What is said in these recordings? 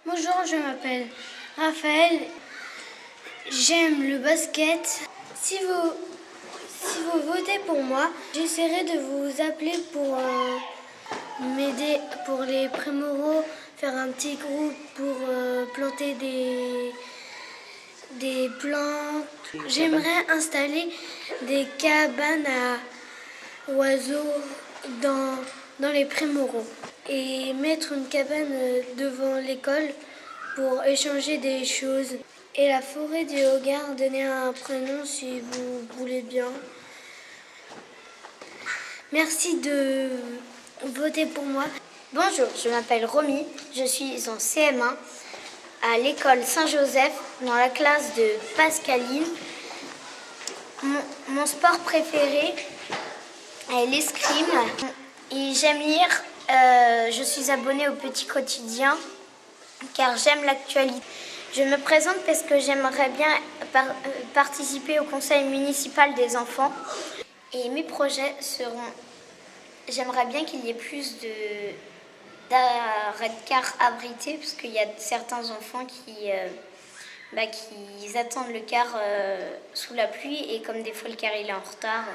Bonjour, je m'appelle Raphaël. J'aime le basket. Si vous votez pour moi, j'essaierai de vous appeler pour m'aider pour les prémoraux, faire un petit groupe pour planter des plantes. J'aimerais installer des cabanes à oiseaux dans les prémoraux et mettre une cabane devant l'école pour échanger des choses. Et la forêt du Hogar, donner un prénom si vous voulez bien. Merci de voter pour moi. Bonjour, je m'appelle Romy, je suis en CM1 à l'école Saint-Joseph dans la classe de Pascaline. Mon sport préféré est l'escrime et j'aime lire. Je suis abonnée au Petit Quotidien car j'aime l'actualité. Je me présente parce que j'aimerais bien participer au conseil municipal des enfants. Et mes projets seront, j'aimerais bien qu'il y ait plus d'arrêts de car abrités, parce qu'il y a certains enfants qui attendent le car sous la pluie, et comme des fois le car il est en retard,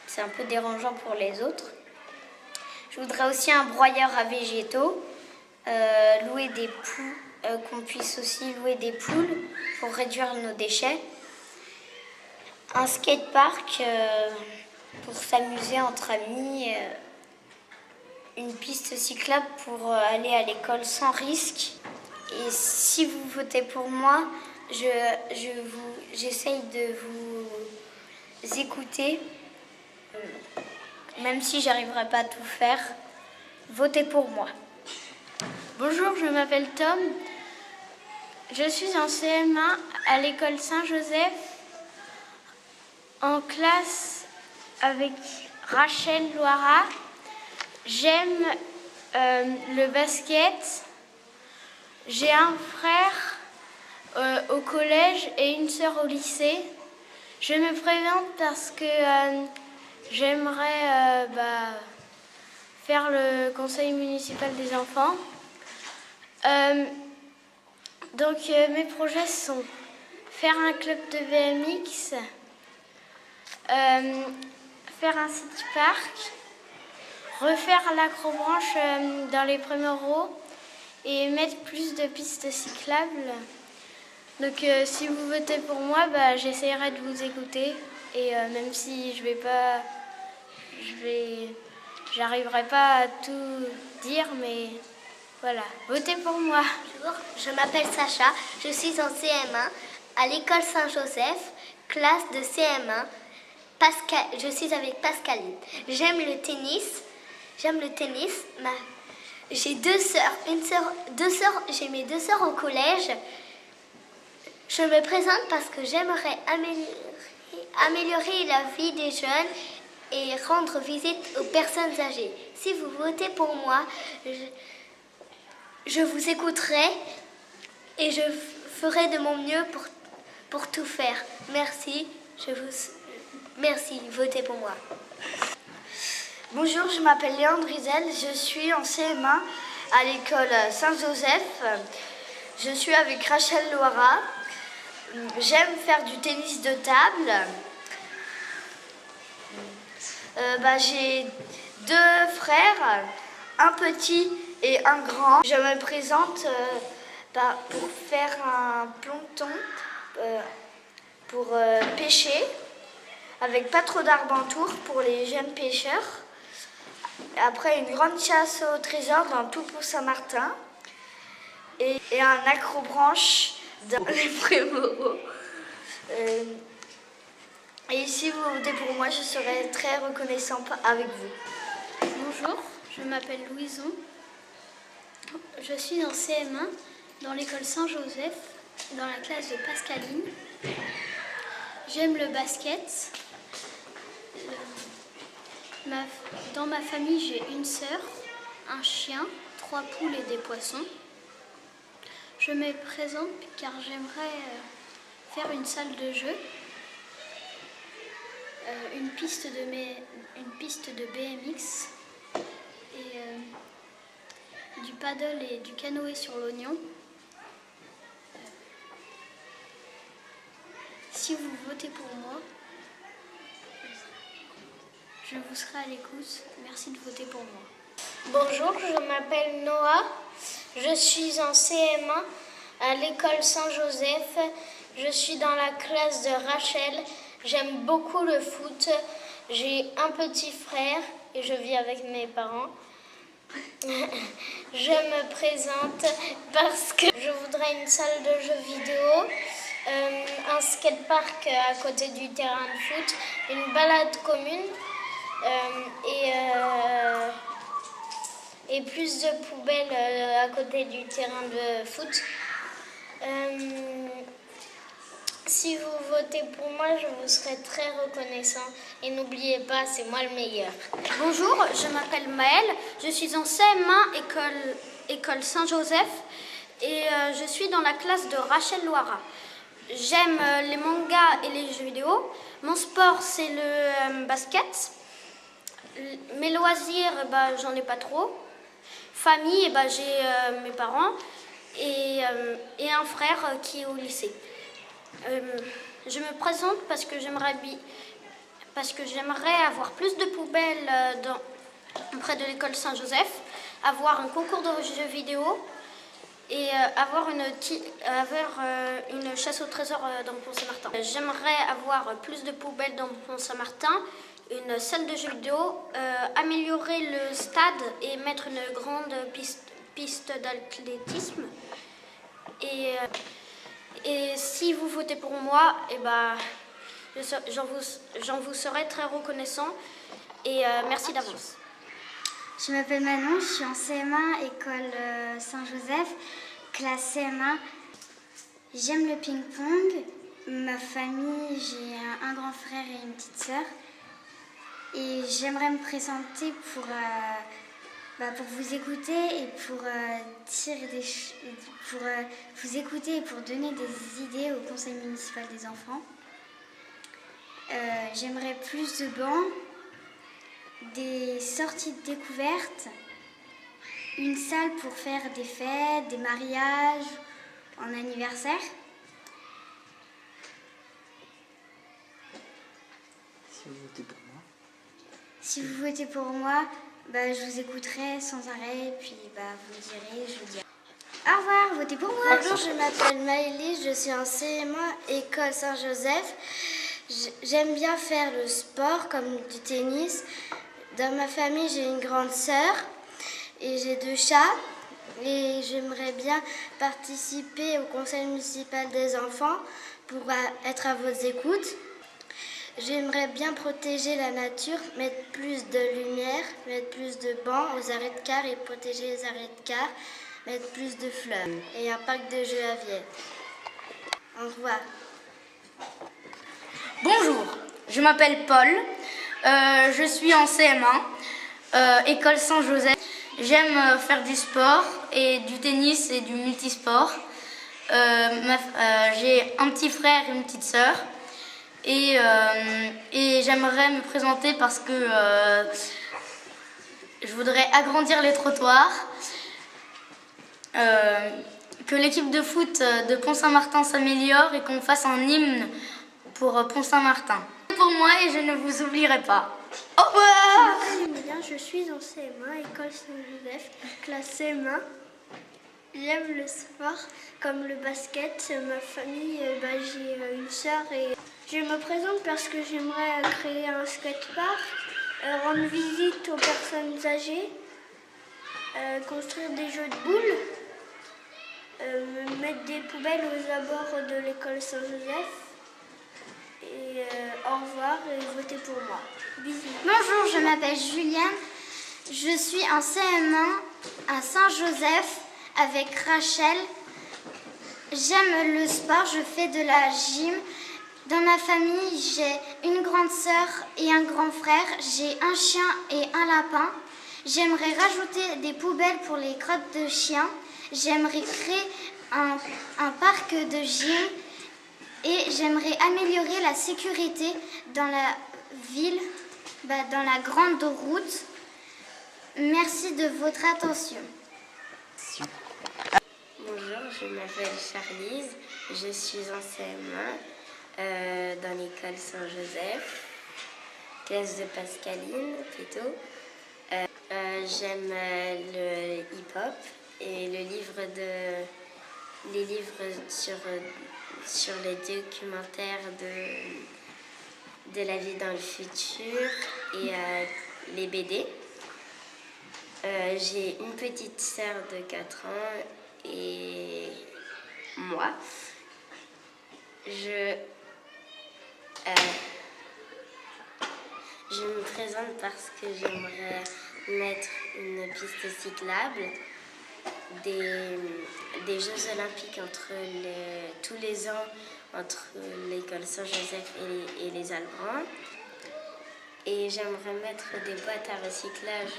c'est un peu dérangeant pour les autres. Je voudrais aussi un broyeur à végétaux, louer des poules, qu'on puisse aussi louer des poules pour réduire nos déchets. Un skatepark pour s'amuser entre amis, une piste cyclable pour aller à l'école sans risque. Et si vous votez pour moi, j'essaye de vous écouter, même si j'arriverai pas à tout faire. Votez pour moi. Bonjour, je m'appelle Tom. Je suis en CM1 à l'école Saint-Joseph, en classe avec Rachel Loira. J'aime le basket. J'ai un frère au collège et une sœur au lycée. Je me présente parce que j'aimerais faire le conseil municipal des enfants. Donc mes projets sont faire un club de BMX, faire un city park, refaire l'acrobranche dans les prémoraux et mettre plus de pistes cyclables. Donc si vous votez pour moi, j'essaierai de vous écouter, et même si j'arriverai pas à tout dire, mais voilà, votez pour moi. Bonjour, je m'appelle Sacha, je suis en CM1 à l'école Saint-Joseph, classe de CM1. Je suis avec Pascaline. J'aime le tennis. J'ai deux sœurs. J'ai mes deux sœurs au collège. Je me présente parce que j'aimerais améliorer la vie des jeunes et rendre visite aux personnes âgées. Si vous votez pour moi, je vous écouterai et je ferai de mon mieux pour tout faire. Merci, votez pour moi. Bonjour, je m'appelle Léandre Rizel, je suis en CM1 à l'école Saint-Joseph. Je suis avec Rachel Loira. J'aime faire du tennis de table. J'ai deux frères, un petit et un grand. Je me présente pour faire un planton pour pêcher, avec pas trop d'arbentours pour les jeunes pêcheurs. Après, une grande chasse au trésor dans tout pour Saint-Martin et un accrobranche dans les prémoraux. Et si vous votez pour moi, je serai très reconnaissante avec vous. Bonjour, je m'appelle Louison. Je suis en CM1 dans l'école Saint-Joseph, dans la classe de Pascaline. J'aime le basket. Dans ma famille, j'ai une sœur, un chien, 3 poules et des poissons. Je me présente car j'aimerais faire une salle de jeu, une piste de BMX et du paddle et du canoë sur l'oignon. Si vous votez pour moi, je vous serai à l'écoute. Merci de voter pour moi. Bonjour, je m'appelle Noah. Je suis en CM1 à l'école Saint-Joseph. Je suis dans la classe de Rachel. J'aime beaucoup le foot. J'ai un petit frère et je vis avec mes parents. Je me présente parce que je voudrais une salle de jeux vidéo, un skatepark à côté du terrain de foot, une balade commune et plus de poubelles à côté du terrain de foot. Si vous votez pour moi, je vous serai très reconnaissant. Et n'oubliez pas, c'est moi le meilleur. Bonjour, je m'appelle Maëlle. Je suis en CM1 école Saint-Joseph et je suis dans la classe de Rachel Loira. J'aime les mangas et les jeux vidéo. Mon sport, c'est le basket. Mes loisirs, j'en ai pas trop. Famille, j'ai mes parents et un frère qui est au lycée. Je me présente parce que j'aimerais avoir plus de poubelles près de l'école Saint-Joseph, avoir un concours de jeux vidéo et avoir une chasse au trésor dans Pont-Saint-Martin. J'aimerais avoir plus de poubelles dans Pont-Saint-Martin, une salle de jeux vidéo, améliorer le stade et mettre une grande piste d'athlétisme. Et si vous votez pour moi, j'en vous serai très reconnaissant et merci d'avance. Je m'appelle Manon, je suis en CM1, école Saint-Joseph, classe CM1. J'aime le ping-pong. Ma famille, j'ai un grand frère et une petite sœur. Et j'aimerais me présenter pour vous écouter et pour vous écouter et pour donner des idées au conseil municipal des enfants. J'aimerais plus de bancs, des sorties de découverte, une salle pour faire des fêtes, des mariages, en anniversaire. Si vous votez pour moi, je vous écouterai sans arrêt, puis vous me direz, je vous dirai. Au revoir, votez pour moi. Bonjour, je m'appelle Maëlys, je suis en CM1, école Saint-Joseph. J'aime bien faire le sport comme du tennis. Dans ma famille, j'ai une grande sœur et j'ai 2 chats. Et j'aimerais bien participer au conseil municipal des enfants pour être à vos écoutes. J'aimerais bien protéger la nature, mettre plus de lumière, mettre plus de bancs aux arrêts de car et protéger les arrêts de car, mettre plus de fleurs et un parc de jeux à Vienne. Au revoir. Bonjour, je m'appelle Paul, je suis en CM1, école Saint-Joseph. J'aime faire du sport et du tennis et du multisport. J'ai un petit frère et une petite sœur. Et j'aimerais me présenter parce que je voudrais agrandir les trottoirs, que l'équipe de foot de Pont-Saint-Martin s'améliore et qu'on fasse un hymne pour Pont-Saint-Martin. Pour moi et je ne vous oublierai pas. Au revoir. Je suis en CM1, école Saint-Joseph, classe CM1. J'aime le sport comme le basket. Ma famille, j'ai une sœur et je me présente parce que j'aimerais créer un skatepark, rendre visite aux personnes âgées, construire des jeux de boules, mettre des poubelles aux abords de l'école Saint-Joseph. Et au revoir et votez pour moi. Bisous. Bonjour, je m'appelle Juliane. Je suis en CM1 à Saint-Joseph avec Rachel. J'aime le sport, je fais de la gym. Dans ma famille, j'ai une grande sœur et un grand frère. J'ai un chien et un lapin. J'aimerais rajouter des poubelles pour les crottes de chiens. J'aimerais créer un parc de gym. Et j'aimerais améliorer la sécurité dans la ville, dans la grande route. Merci de votre attention. je m'appelle Charlize, je suis en CM1 dans l'école Saint-Joseph, classe de Pascaline plutôt. J'aime le hip-hop et les livres sur les documentaires de la vie dans le futur et les BD. J'ai une petite sœur de 4 ans et moi. Je me présente parce que j'aimerais mettre une piste cyclable, des Jeux Olympiques tous les ans entre l'école Saint-Joseph et les Albans. Et j'aimerais mettre des boîtes à recyclage,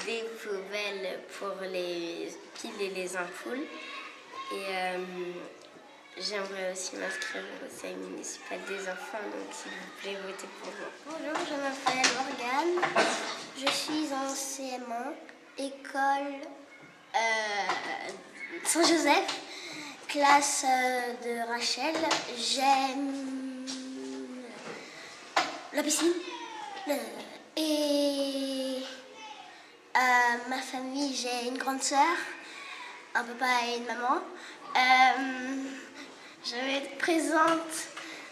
des poubelles pour les piles et les ampoules. Et j'aimerais aussi m'inscrire au conseil municipal des enfants, donc s'il vous plaît, votez pour moi. Bonjour, je m'appelle Morgane. Je suis en CM1, école Saint-Joseph, classe de Rachel. J'aime la piscine et ma famille. J'ai une grande sœur, un papa et une maman. Je vais être présente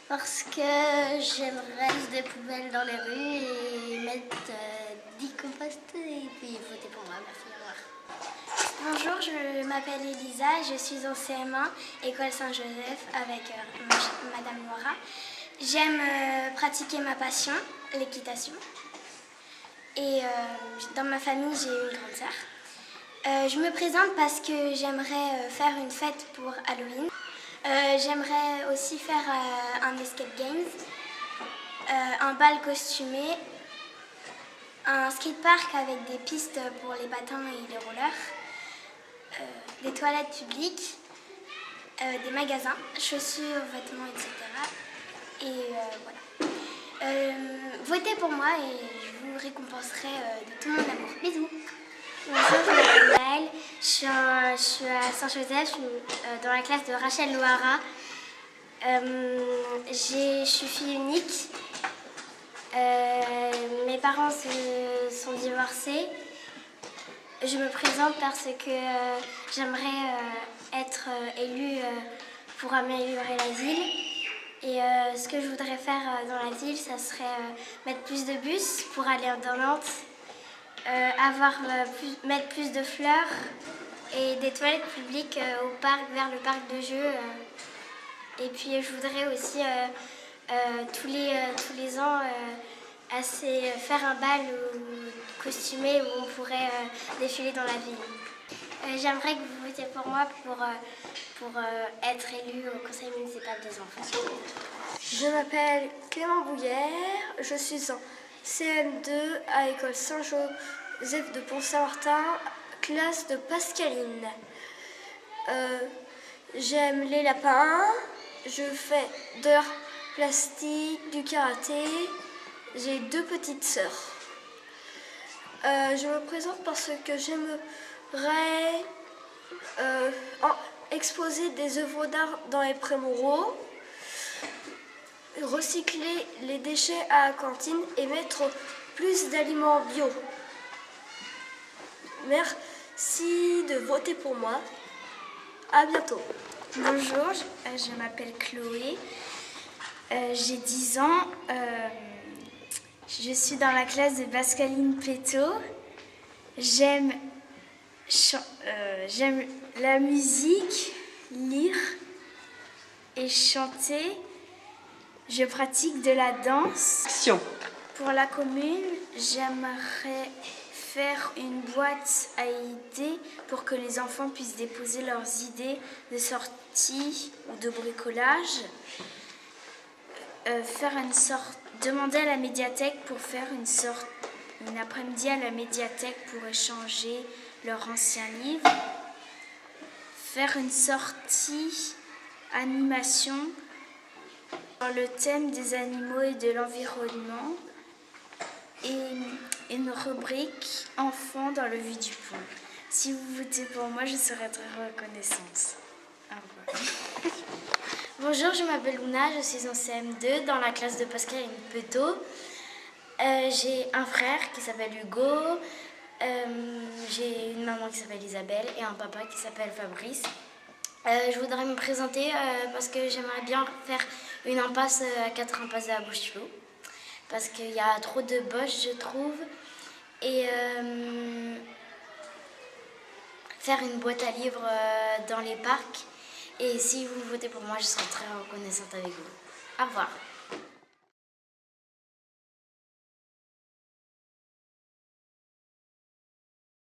parce que j'aimerais juste des poubelles dans les rues et mettre 10 composts et puis voter pour moi. Merci, au revoir. Bonjour, je m'appelle Elisa, je suis en CM1, école Saint-Joseph avec Madame Laura. J'aime pratiquer ma passion, l'équitation. Et dans ma famille, j'ai une grande sœur. Je me présente parce que j'aimerais faire une fête pour Halloween. J'aimerais aussi faire un escape games, un bal costumé, un skatepark avec des pistes pour les patins et les rollers, des toilettes publiques, des magasins, chaussures, vêtements, etc. Et voilà. Votez pour moi et je vous récompenserai de tout mon amour. Bisous. Bonjour, je m'appelle Maëlle, je suis à Saint-Joseph, je suis dans la classe de Rachel Loara. Je suis fille unique. Mes parents sont divorcés. Je me présente parce que j'aimerais être élue pour améliorer la ville. Et ce que je voudrais faire dans la ville, ça serait mettre plus de bus pour aller dans Nantes. Mettre plus de fleurs et des toilettes publiques au parc, vers le parc de jeux. Et puis je voudrais aussi tous les ans faire un bal costumé où on pourrait défiler dans la ville. J'aimerais que vous votiez pour moi pour être élue au conseil municipal des enfants. Je m'appelle Clément Bouillère, je suis en CM2 à l'école Saint-Joseph de Pont-Saint-Martin, classe de Pascaline. J'aime les lapins, je fais de l'art plastique, du karaté, j'ai 2 petites sœurs. Je me présente parce que j'aimerais exposer des œuvres d'art dans les pré-moraux, recycler les déchets à la cantine et mettre plus d'aliments bio. Merci de voter pour moi. À bientôt. Bonjour, je m'appelle Chloé. J'ai 10 ans. Je suis dans la classe de Pascaline Péto. J'aime la musique, lire et chanter. Je pratique de la danse. Action. Pour la commune, j'aimerais faire une boîte à idées pour que les enfants puissent déposer leurs idées de sortie ou de bricolage. Demander à la médiathèque pour faire une après-midi à la médiathèque pour échanger leurs anciens livres. Faire une sortie animation dans le thème des animaux et de l'environnement et une rubrique enfants dans le Vie du Pont. Si vous votez pour moi, je serai très reconnaissante. Au revoir. Bonjour, je m'appelle Luna, je suis en CM2 dans la classe de Pascaline Petot. J'ai un frère qui s'appelle Hugo, j'ai une maman qui s'appelle Isabelle et un papa qui s'appelle Fabrice. Je voudrais me présenter parce que j'aimerais bien faire une impasse à 4 impasses de la Bouche-Clos parce qu'il y a trop de boches, je trouve, et faire une boîte à livres dans les parcs. Et si vous votez pour moi, je serai très reconnaissante avec vous. Au revoir.